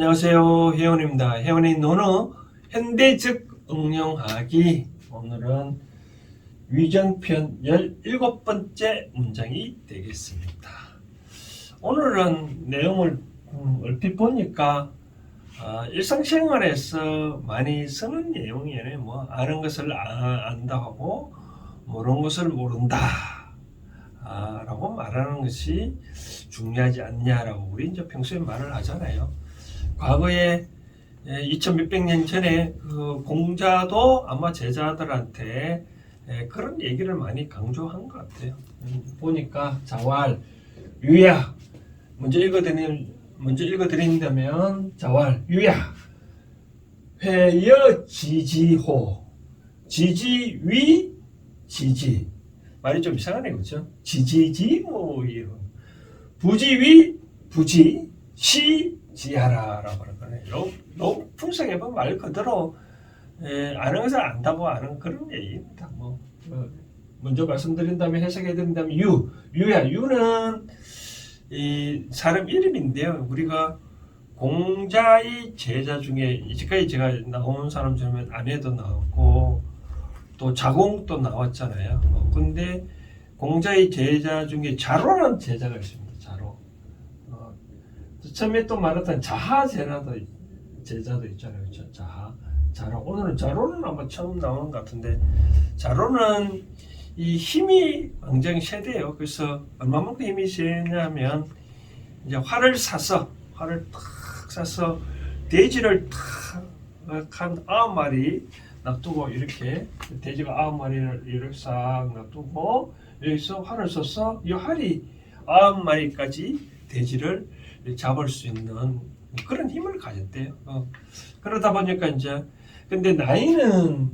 안녕하세요. 혜원입니다. 혜원의 논어 현대적 응용하기. 오늘은 위정편 17번째 문장이 되겠습니다. 오늘은 내용을 얼핏 보니까 일상생활에서 많이 쓰는 내용이에요. 뭐 아는 것을 안다 하고 모르는 것을 모른다 라고 말하는 것이 중요하지 않냐라고 우리 이제 평소에 말을 하잖아요. 과거에 2000 몇백 년 전에 그 공자도 아마 제자들한테 그런 얘기를 많이 강조한 것 같아요. 보니까 자왈, 유야. 먼저 읽어드린다면 자왈, 유야. 회여 지지호. 지지위 지지. 말이 좀 이상하네, 그죠? 지지지, 뭐, 이런. 부지위 부지, 시, 지하라라고 그러거든요. 풍성해본 말 그대로 아는 것을 안다고 아는 그런 얘기입니다. 먼저 말씀드린다면 해석해드린다면 유야. 유는 이 사람 이름인데요. 우리가 공자의 제자 중에 이제까지 제가 나온 사람 중에 아내도 나왔고 또 자공도 나왔잖아요. 근데 공자의 제자 중에 자로라는 제자가 있습니다. 처음에 또 말했던 자하제자도 있잖아요. 그렇죠? 자로. 오늘은 자로는 아마 처음 나오는 것 같은데, 자로는 이 힘이 굉장히 세대요. 그래서 얼마만큼 힘이 세냐면, 이제 활을 탁 사서 돼지를 탁 한 9마리 놔두고, 이렇게 돼지가 9마리를 이렇게 싹 놔두고 여기서 활을 써서 이 활이 9마리까지 돼지를 잡을 수 있는 그런 힘을 가졌대요. 그러다 보니까 이제 근데 나이는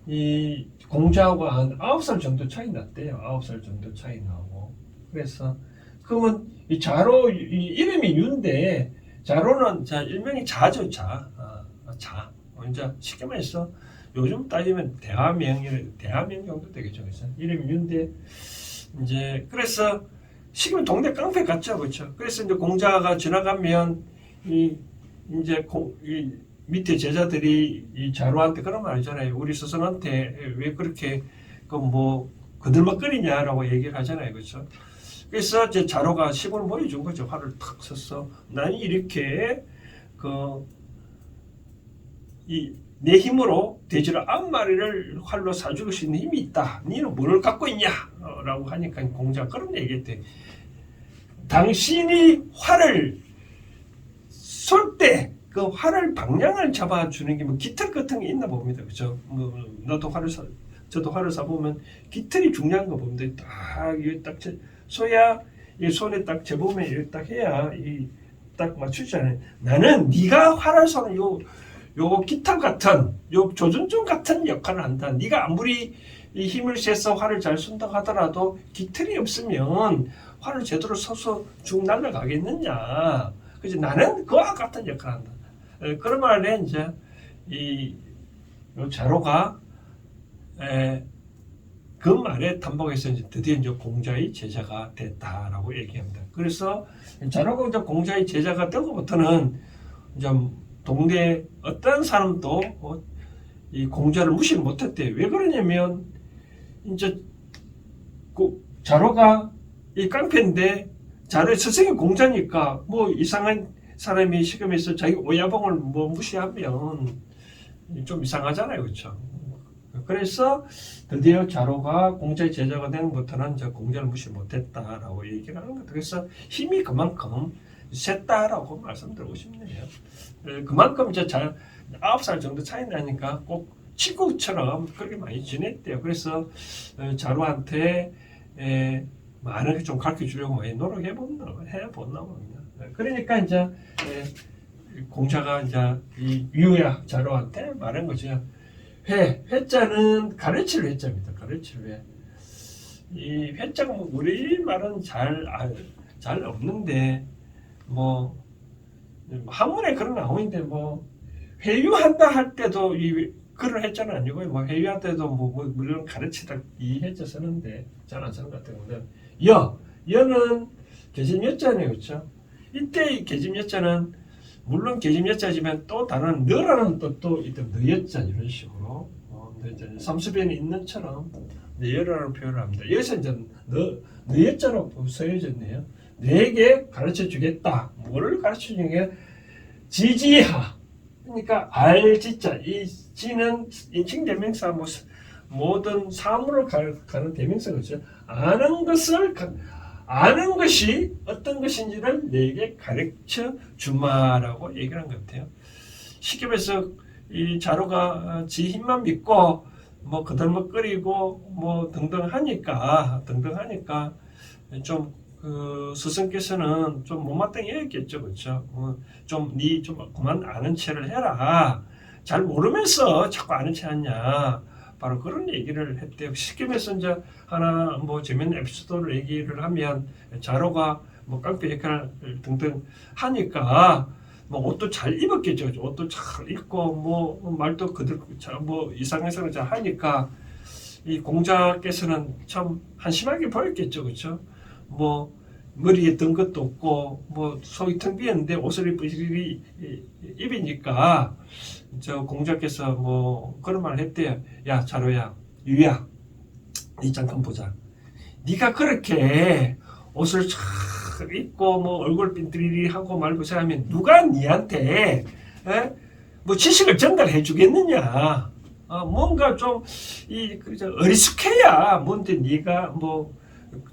이 공자하고 한 9살 정도 차이 났대요. 9살 정도 차이 나고. 그래서 그러면 이 자로 이 이름이 유인데 자로는 일명이 자죠. 자. 이제 쉽게 말해서 요즘 따지면 대화명 정도 되겠죠. 그래서 이름이 유인데 이제 그래서 지금 동네 깡패 같죠, 그렇죠? 그래서 이제 공자가 지나가면 이 밑에 제자들이 이 자로한테 그런 말 하잖아요. 우리 스승한테 왜 그렇게 그들먹거리냐라고 얘기를 하잖아요, 그렇죠? 그래서 이제 자로가 시골 보여준 거죠. 활을 탁 써서 나는 이렇게 내 힘으로 돼지를 9마리를 활로 사 죽일 수 있는 힘이 있다. 너는 뭘 갖고 있냐? 라고 하니까 공자가 그런 얘기했대. 당신이 활을 쏠 때 그 활을 방향을 잡아주는 게 뭐 깃털 같은 게 있나 봅니다. 그죠? 저도 활을 쏴보면 깃털이 중요한 거 봅니다. 딱 쏘야 이 손에 딱 재보면 이렇게 딱 해야 딱 맞추잖아요. 나는 네가 활을 쏘는 요 깃털 같은 요 조준종 같은 역할을 한다. 네가 아무리 이 힘을 세서 활을 잘 쏜다 하더라도 깃털이 없으면 활을 제대로 쏘서 쭉 날아가겠느냐. 그래서 나는 그와 같은 역할을 한다. 그런 말에 이제 요 자로가 그 말에 단박에서 이제 드디어 이제 공자의 제자가 됐다라고 얘기합니다. 그래서 자로가 이제 공자의 제자가 되고부터는 이제 동네 어떤 사람도 이 공자를 무시 못했대요. 왜 그러냐면 이제 자로가 이 깡패인데 자로의 스승이 공자니까 뭐 이상한 사람이 시금해서 자기 오야봉을 무시하면 좀 이상하잖아요, 그렇죠? 그래서 드디어 자로가 공자의 제자가 된 것부터는 공자를 무시 못했다라고 얘기를 하는 것. 그래서 힘이 그만큼 셌다라고 말씀드리고 싶네요. 그만큼 이제 9살 정도 차이 나니까 꼭 친구처럼 그렇게 많이 지냈대요. 그래서 자로한테 많은 좀 가르쳐 주려고 많이 노력해봤나 봅니다. 그러니까 이제 공자가 이제 이 유야 자로한테 말한 거죠. 회자는 가르칠 회자입니다. 가르칠 회. 이 회자가 우리말은 잘 없는데 한문에 그런 나오는데 회유한다 할 때도 이 그런 회자는 아니고요. 회유할 때도 물론 가르치다 이 회자 쓰는데 잘 안 쓰는 것 같아요. 여는 계집 여자네요, 그렇죠? 이때 계집 여자는 물론 계집여자지만 또 다른 너라는 뜻도 있던 너여자 이런 식으로 삼수변이 있는 처럼 너여라는 표현을 합니다. 여기서 이제 너여자로 써여졌네요. 너에게 가르쳐 주겠다. 뭐를 가르쳐 주는 게 지지하. 그러니까 알지자. 이 지는 인칭 대명사 모든 사물을 가는 대명사거든요. 아는 것이 어떤 것인지를 내게 가르쳐 주마라고 얘기하는 것 같아요. 쉽게 말해서 이 자로가 지 힘만 믿고 뭐 거들먹거리고 뭐 등등 하니까 좀 그 스승께서는 좀 못마땅했겠죠, 그렇죠? 좀 그만 아는 체를 해라. 잘 모르면서 자꾸 아는 체 하냐. 바로 그런 얘기를 했대요. 쉽게 말해서 이제 하나 뭐 재밌는 에피소드를 얘기를 하면 자로가 뭐 깡패 역할 등등 하니까 뭐 옷도 잘 입었겠죠. 옷도 잘 입고 뭐 말도 그들 뭐 이상해서는 잘 하니까 이 공자께서는 참 한심하게 보였겠죠, 그렇죠? 뭐 머리에 든 것도 없고 뭐 속이 텅 비었는데 옷을 입으니까 저 공자께서 뭐 그런 말을 했대요. 야 자로야, 유야, 니 잠깐 보자. 네가 그렇게 옷을 쫙 입고 뭐 얼굴 빈뜨리리 하고 말고 하면 누가 니한테 뭐 지식을 전달해 주겠느냐? 뭔가 좀 어리숙해야 뭔데 네가 뭐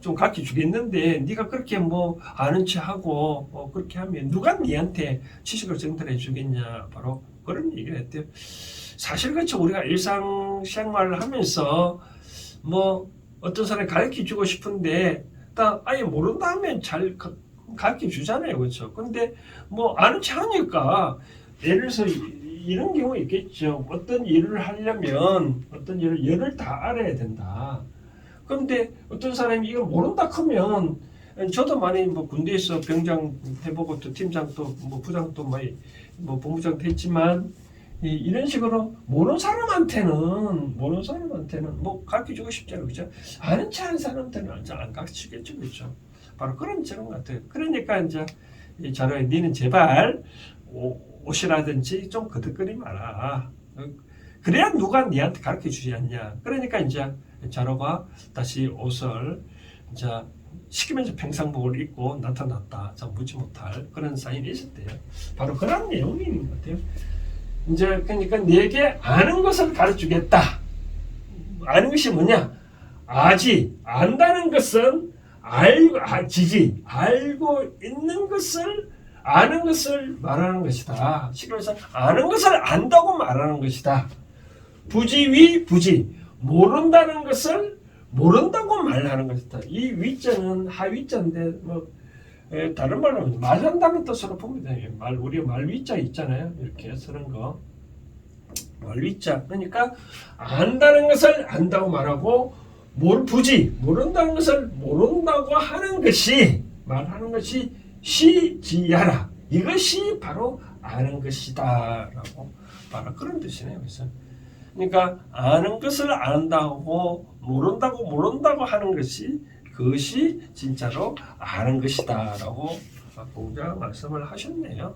좀 가르쳐 주겠는데 네가 그렇게 뭐 아는 체 하고 그렇게 하면 누가 니한테 지식을 전달해 주겠냐? 바로 그런 얘기를 했대요. 사실 그렇죠. 우리가 일상생활을 하면서 뭐 어떤 사람이 가르쳐 주고 싶은데 딱 아예 모른다 하면 잘 가르쳐 주잖아요, 그렇죠? 근데 뭐 아는 체 하니까 예를 들어서 이런 경우 있겠죠. 어떤 일을 하려면 어떤 일을 다 알아야 된다. 그런데 어떤 사람이 이걸 모른다 하면 저도 많이 뭐 군대에서 병장 해보고 또 팀장 또 뭐 부장 또 뭐 본부장도 했지만 이런 식으로 모르는 사람한테는 뭐 가르쳐주고 싶잖아요, 그렇죠? 아는 체 하는 사람한테는 안 가르치겠죠, 그렇죠? 바로 그런 것 같아요. 그러니까 이제 자로야, 니는 제발 옷이라든지 좀 거듭거리 마라. 그래야 누가 니한테 가르쳐 주지 않냐. 그러니까 이제 자로가 다시 옷을 이제 시키면서 평상복을 입고 나타났다. 참 무지 못할 그런 사인이 있었대요. 바로 그런 내용인 것 같아요. 이제 그러니까 내게 아는 것을 가르쳐주겠다. 아는 것이 뭐냐? 안다는 것은 지지, 알고 있는 것을 아는 것을 말하는 것이다. 실로서 아는 것을 안다고 말하는 것이다. 부지, 모른다는 것을 모른다고 말하는 것이다. 이 위자는 하위자인데 뭐 다른 말로 말한다는 뜻으로 봅니다. 우리가 말위자 있잖아요. 이렇게 쓰는 거. 말위자. 그러니까 안다는 것을 안다고 말하고 모른다는 것을 모른다고 하는 것이 말하는 것이 시지야라. 이것이 바로 아는 것이다. 라고 바로 그런 뜻이네요. 그래서 그러니까 아는 것을 안다고 모른다고 하는 것이 그것이 진짜로 아는 것이다 라고 공자가 말씀을 하셨네요.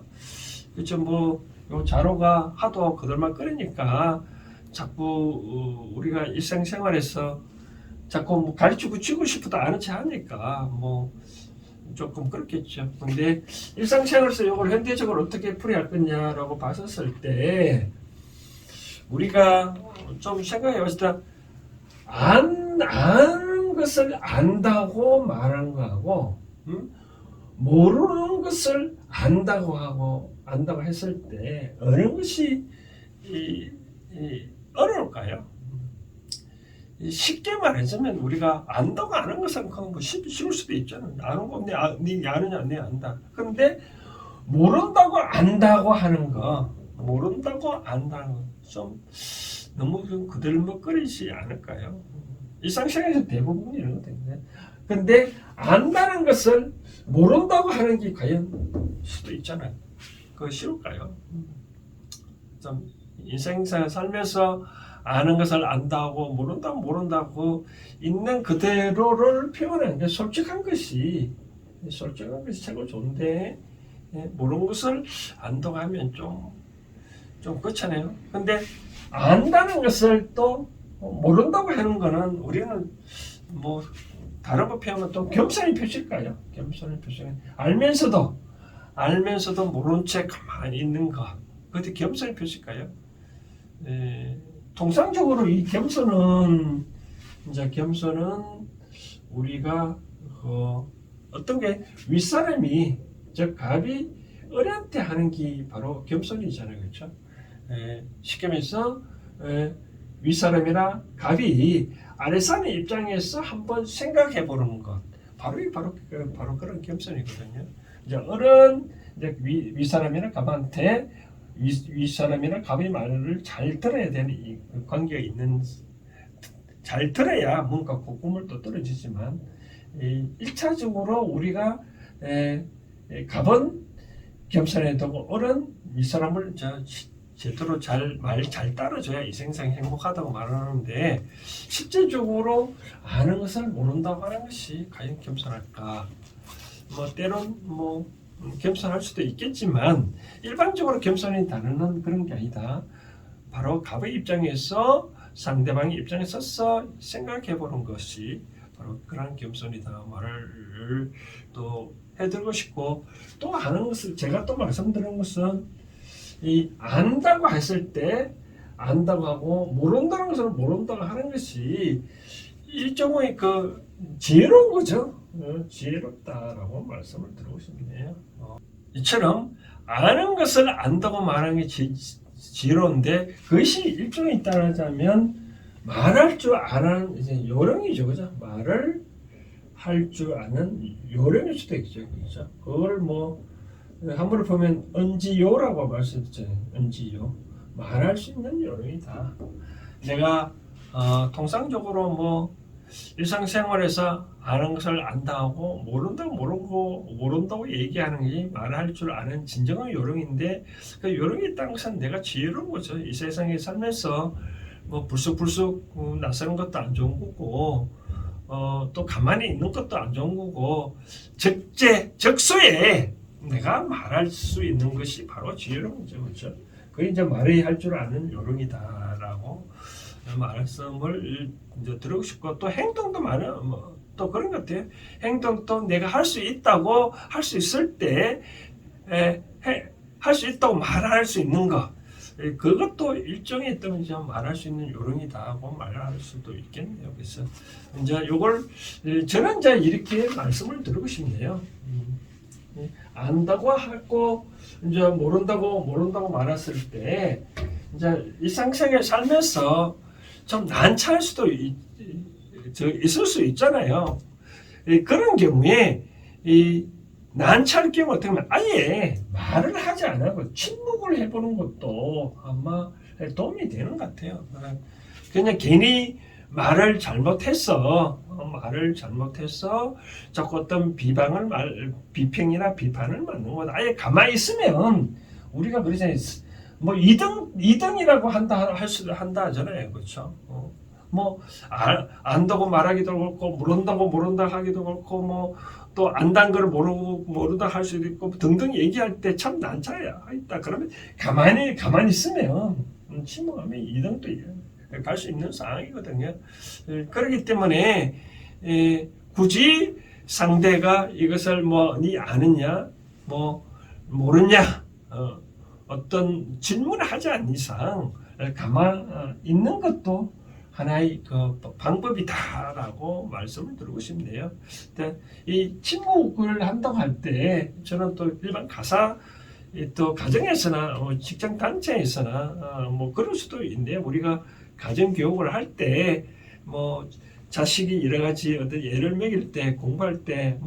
그렇죠. 뭐 자로가 하도 거들먹거리니까 자꾸 우리가 일상생활에서 자꾸 뭐 가르치고 주고 싶어도 아는 체 하니까 뭐 조금 그렇겠죠. 근데 일상생활에서 이걸 현대적으로 어떻게 풀이할 거냐라고 봤었을 때 우리가 좀 생각해 봤을 때 아는 것을 안다고 말하는 거하고 모르는 것을 안다고 했을 때 어느 것이 어려울까요? 쉽게 말하자면 우리가 안다고 아는 것은 뭐 쉬울 수도 있잖아요. 아는 거 네 아느냐 네 안다. 그런데 모른다고 안다고 하는 거 모른다고 안다는 거 좀 너무 좀 그들먹거리지 않을까요? 일상생활에서 대부분 이런 거거든요. 근데 안다는 것을 모른다고 하는 게 과연 수도 있잖아요. 그거 쉬울까요? 좀 인생생활 살면서 아는 것을 안다고 모른다고 있는 그대로를 표현하는 게 솔직한 것이 최고 좋은데 모르는 것을 안다고 하면 좀 그렇잖아요. 근데 안다는 것을 또 모른다고 하는 거는 우리는 뭐 다른 거 표현하면 또 겸손의 표시일까요? 겸손의 표시는 알면서도 모른 채 가만히 있는 거. 그것이 겸손의 표시일까요? 통상적으로 이 겸손은 우리가 어떤 게 윗사람이 즉 갑이 어른한테 하는 게 바로 겸손이잖아요, 그렇죠? 쉽게 말해서 윗사람이나 갑이 아랫사람의 입장에서 한번 생각해 보는 것, 바로 그런 겸손이거든요. 이제 이제 윗사람이나 갑한테 윗사람이나 갑의 말을 잘 들어야 되는 이 관계가 있는, 잘 들어야 뭔가 콧구멍도 떨어지지만 1차적으로 우리가 갑은 겸손해야 되고 어른 윗사람을 제대로 말 잘 따라줘야 이 세상 행복하다고 말하는데, 실제적으로 아는 것을 모른다고 하는 것이 과연 겸손할까? 때론 겸손할 수도 있겠지만 일반적으로 겸손이 다루는 그런 게 아니다. 바로 갑의 입장에서 상대방의 입장에 서서 생각해 보는 것이 바로 그런 겸손이다 말을 또 해드리고 싶고, 또 아는 것을 제가 또 말씀드린 것은 이 안다고 했을 때 안다고 하고 모른다는 것을 모른다고 하는 것이 일종의 지혜로운 거죠. 지혜롭다라고 말씀을 드리고 싶네요. 이처럼 아는 것을 안다고 말하는 게 지혜로운데, 그것이 일종의 따르자면 말할 줄 아는 이제 요령이죠, 그죠? 말을 할 줄 아는 요령일 수도 있죠, 그죠? 그걸 한문을 보면 은지요라고 말씀드렸잖아요. 은지요, 말할 수 있는 요령이다. 내가 통상적으로 일상생활에서 아는 것을 안다고 모른다고 얘기하는 게 말할 줄 아는 진정한 요령인데, 그 요령이 있다는 것은 내가 지혜로운 거죠. 이 세상에 살면서 불쑥불쑥 나서는 것도 안 좋은 거고, 또 가만히 있는 것도 안 좋은 거고, 적소에 내가 말할 수 있는 것이 바로 지혜로운 거죠, 그렇죠? 그게 이제 말해야 할 줄 아는 요령이다라고 말씀을 이제 드리고 싶고, 또 행동도 또 그런 것 같아요. 행동도 내가 할 수 있다고 할 수 있을 때 할 수 있다고 말할 수 있는 것, 그것도 일종의 말할 수 있는 요령이다고 말할 수도 있겠네요. 그래서 이제 요걸 저는 이제 이렇게 말씀을 드리고 싶네요. 안다고 하고 이제 모른다고 말했을 때 이제 일상생활 살면서 좀 난처할 수도 있을 수 있잖아요. 그런 경우에 난처할 경우 어떻게 하면 아예 말을 하지 않고 침묵을 해보는 것도 아마 도움이 되는 것 같아요. 그냥 괜히 말을 잘못해서 자꾸 어떤 비평이나 비판을 받는 것, 아예 가만히 있으면 우리가 그러잖아요. 2등이라고 한다 하잖아요. 그렇죠? 안다고 말하기도 그렇고, 모른다 하기도 그렇고, 또 안단 걸 모르다 할 수도 있고 등등 얘기할 때 참 난처해요. 있다. 그러면 가만히 있으면 침묵하면 2등도 갈 수 있는 상황이거든요. 그렇기 때문에 굳이 상대가 이것을 니 아느냐, 모르냐, 어떤 질문을 하지 않는 이상 가만 있는 것도 하나의 방법이다라고 말씀을 드리고 싶네요. 이 침묵을 한다고 할 때 저는 또 일반 또 가정에서나 직장 단체에서나 그럴 수도 있는데, 우리가 가정 교육을 할 때 자식이 여러 가지 어떤 예를 먹일 때, 공부할 때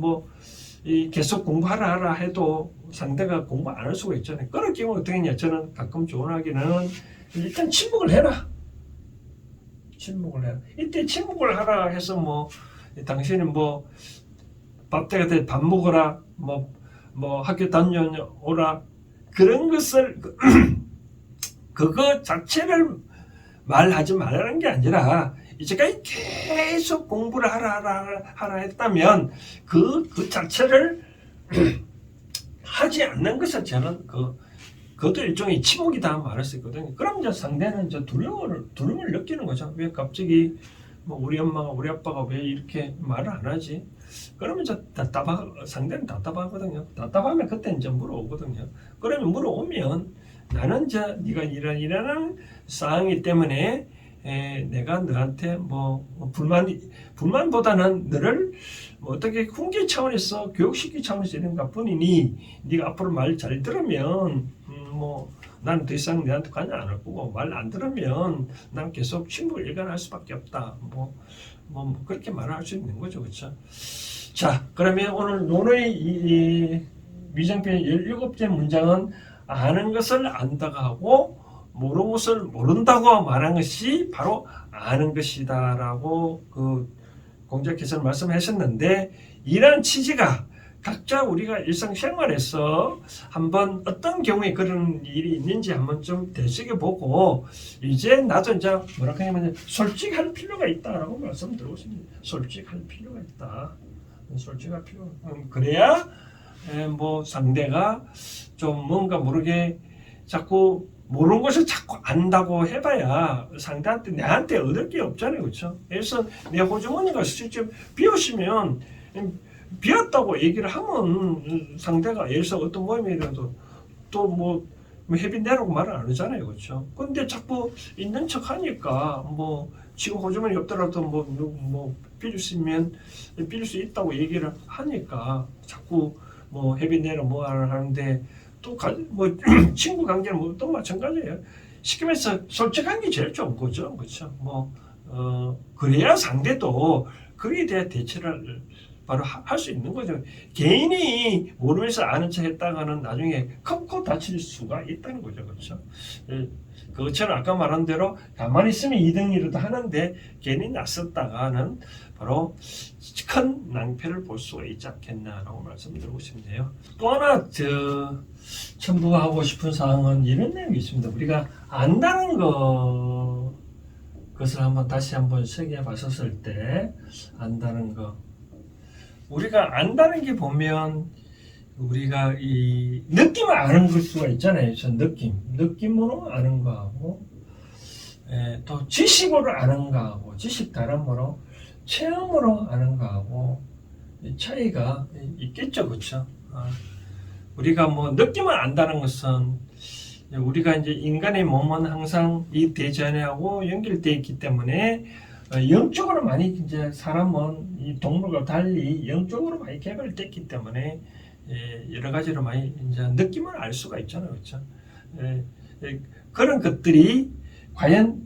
계속 공부하라 해도 상대가 공부 안 할 수가 있잖아요. 그럴 경우 어떻게 했냐, 저는 가끔 조언하기는 일단 침묵을 해라. 이때 침묵을 하라 해서 당신은 밥 때가 밥 먹어라, 학교 다녀오라, 그런 것을 그거 자체를 말하지 말라는 게 아니라, 이제까지 계속 공부를 하라 했다면 그 자체를 하지 않는 것을 저는 그것도 일종의 침묵이다 말할 수 있거든요. 그럼 이제 상대는 이제 두려움을 느끼는 거죠. 왜 갑자기 뭐 우리 엄마가 우리 아빠가 왜 이렇게 말을 안 하지? 그러면 이제 상대는 답답하거든요. 답답하면 그때 이제 물어오거든요. 그러면 물어오면 나는 이제 네가 이러는 상황이기 때문에 내가 너한테 뭐 불만보다는 너를 뭐 어떻게 훈계 차원에서 교육시키기 차원에서 이런 것뿐이니 네가 앞으로 말 잘 들으면 뭐 나는 더 이상 너한테 관여 안 할 거고 말 안 들으면 난 계속 친구를 일관할 수밖에 없다. 뭐 그렇게 말할 수 있는 거죠, 그렇죠? 자, 그러면 오늘 논의 이 위장편 17째 문장은 아는 것을 안다고 하고 모르는 것을 모른다고 말한 것이 바로 아는 것이다라고 그 공자께서는 말씀하셨는데, 이러한 취지가 각자 우리가 일상생활에서 한번 어떤 경우에 그런 일이 있는지 한번 좀 되새겨보고 이제 나도 이제 뭐라 하냐면 솔직할 필요가 있다라고 말씀드리고 싶습니다. 솔직할 필요가 있다. 솔직할 필요가 그래야 뭐 상대가 좀 뭔가 모르게 자꾸 모르는 것을 자꾸 안다고 해봐야 상대한테 내한테 얻을 게 없잖아요, 그렇죠? 그래서 내 호주머니가 실제 비었으면 비었다고 얘기를 하면 상대가 예를 들어서 어떤 모임이라도 또 뭐 회비 내라고 말을 안 하잖아요, 그렇죠? 근데 자꾸 있는 척 하니까 뭐 지금 호주머니 없더라도 뭐 빌릴 수 있으면 빌릴 수 있다고 얘기를 하니까 자꾸 뭐 회비 내라 뭐 하는데 또 뭐 친구 관계는 뭐 또 마찬가지예요. 쉽게 말해서 솔직한 게 제일 좋은 거죠, 그렇죠? 그래야 상대도 거기에 대한 대처를 바로 할 수 있는 거죠. 개인이 모르면서 아는 척 했다가는 나중에 컵고 다칠 수가 있다는 거죠, 그렇죠? 그것처럼 아까 말한 대로 가만히 있으면 2등이라도 하는데 괜히 낯섰다가는 바로 큰 낭패를 볼 수가 있지 않겠나라고 말씀드리고 싶네요. 또 하나 첨부하고 싶은 사항은 이런 내용이 있습니다. 우리가 안다는 것을 다시 한번 새겨 봤었을 때 안다는 것, 우리가 안다는 게 보면 우리가 이 느낌을 아는 걸 수가 있잖아요. 저 느낌으로 아는 거하고 또 지식으로 아는 거하고 지식 다른 거로 체험으로 아는 거하고 차이가 있겠죠, 그렇죠? 우리가 뭐 느낌을 안다는 것은 우리가 이제 인간의 몸은 항상 이 대전하고 연결되어 있기 때문에 영적으로 많이 이제 사람은 이 동물과 달리 영적으로 많이 개발됐기 때문에 여러 가지로 많이 이제 느낌을 알 수가 있잖아요, 그렇죠? 그런 것들이 과연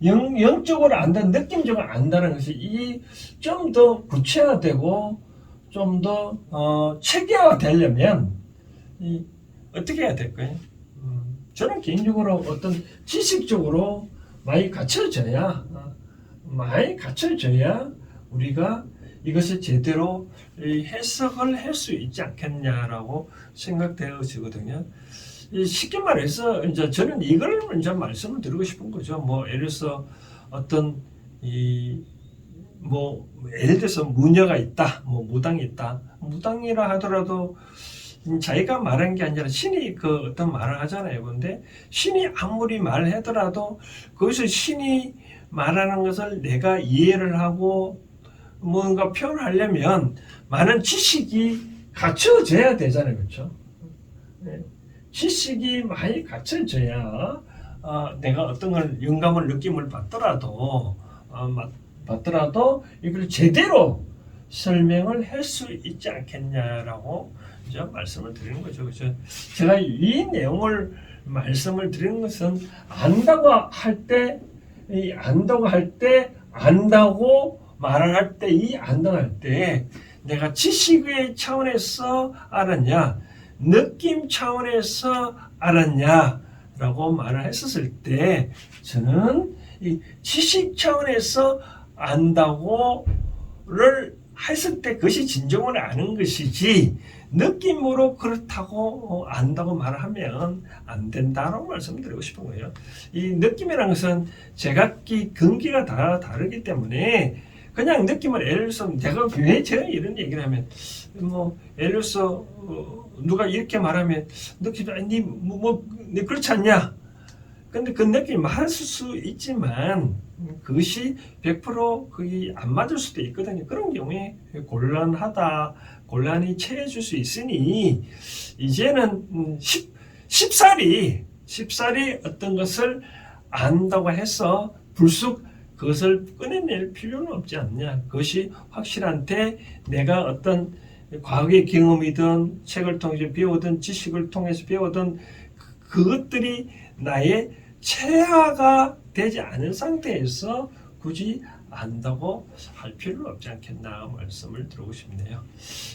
영적으로 안다는, 느낌적으로 안다는 것이 좀 더 구체화되고 좀 더 체계화 되려면 어떻게 해야 될까요? 저는 개인적으로 어떤 지식적으로 많이 갖춰져야 우리가 이것을 제대로 해석을 할 수 있지 않겠냐라고 생각되어지거든요. 쉽게 말해서 이제 저는 이걸 이제 말씀을 드리고 싶은 거죠. 뭐 예를 들어서 어떤 예를 들어서 무녀가 있다, 뭐 무당이 있다. 무당이라 하더라도 자기가 말한 게 아니라 신이 그 어떤 말을 하잖아요. 그런데 신이 아무리 말하더라도 거기서 신이 말하는 것을 내가 이해를 하고 뭔가 표현하려면 많은 지식이 갖춰져야 되잖아요, 그렇죠? 지식이 많이 갖춰져야 내가 어떤 걸 영감을 느낌을 받더라도 이걸 제대로 설명을 할 수 있지 않겠냐라고 이제 말씀을 드리는 거죠, 그렇죠? 제가 이 내용을 말씀을 드리는 것은 안다고 할 때 안다고 말을 할 때 안다고 할 때 내가 지식의 차원에서 알았냐, 느낌 차원에서 알았냐라고 말을 했었을 때 저는 이 지식 차원에서 안다고를 했을 때 그것이 진정으로 아는 것이지 느낌으로 그렇다고 안다고 말하면 안 된다라고 말씀드리고 싶은 거예요. 이 느낌이라는 것은 제각기 근기가 다 다르기 때문에 그냥 느낌을 예를 들어서 내가 왜 제가 이런 얘기를 하면 뭐 예를 들어서 누가 이렇게 말하면 느낌이 네 그렇지 않냐? 근데 그 느낌이 맞을 수 있지만 그것이 100% 그게 안 맞을 수도 있거든요. 그런 경우에 곤란이 처해질 수 있으니 이제는 쉽사리 어떤 것을 안다고 해서 불쑥 그것을 꺼내낼 필요는 없지 않냐. 그것이 확실한데 내가 어떤 과거의 경험이든 책을 통해서 배우든 지식을 통해서 배우든 그것들이 나의 체화가 되지 않은 상태에서 굳이 안다고 할 필요는 없지 않겠나 말씀을 드리고 싶네요.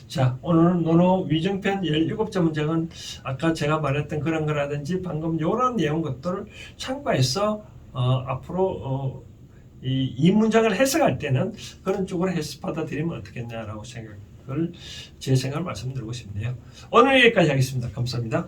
자, 오늘은 논어 위정편 17자 문장은 아까 제가 말했던 그런 거라든지 방금 이런 내용 것들을 참고해서 앞으로 이 문장을 해석할 때는 그런 쪽으로 받아들이면 어떻겠냐라고 제 생각을 말씀드리고 싶네요. 오늘 여기까지 하겠습니다. 감사합니다.